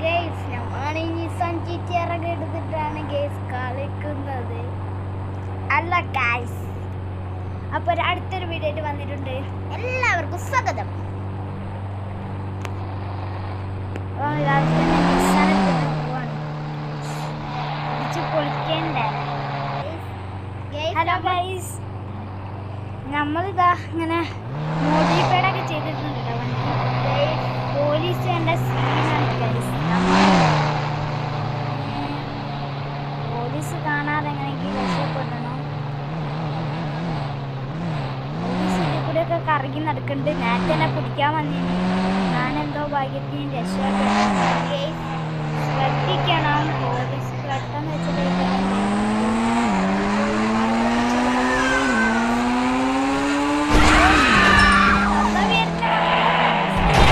Guys ഞങ്ങളാണ് ഈ സഞ്ചിറ്റി ഇറങ്ങെടുത്തിട്ടാണ് guys കളിക്കുന്നത് അല്ല ഗൈസ്. അപ്പോൾ അടുത്തൊരു വീഡിയോ ആയിട്ട് വന്നിട്ടുണ്ട്. എല്ലാവർക്കും സ്വാഗതം. ഹലോ ഗൈസ്, നമ്മളിതാ ഇങ്ങനെ മോഡിഫൈഡൊക്കെ ചെയ്തിട്ടുണ്ട് പോലീസിൻ്റെ സീനാണ് ഗൈസ്. പോലീസ് കാണാതെ എങ്ങനെയെങ്കിലും രക്ഷപ്പെടണം. പോലീസ് ഇതിൽ കൂടെയൊക്കെ കറങ്ങി നടക്കുന്നുണ്ട്. നേരത്തെ തന്നെ പിടിക്കാൻ വന്നിരുന്നു. ഞാനെന്തോ ഭാഗ്യത്തിന് രക്ഷപ്പെട്ടു. ശ്രദ്ധിക്കണം, പോലീസ് പെട്ടെന്ന് വെച്ചിട്ട്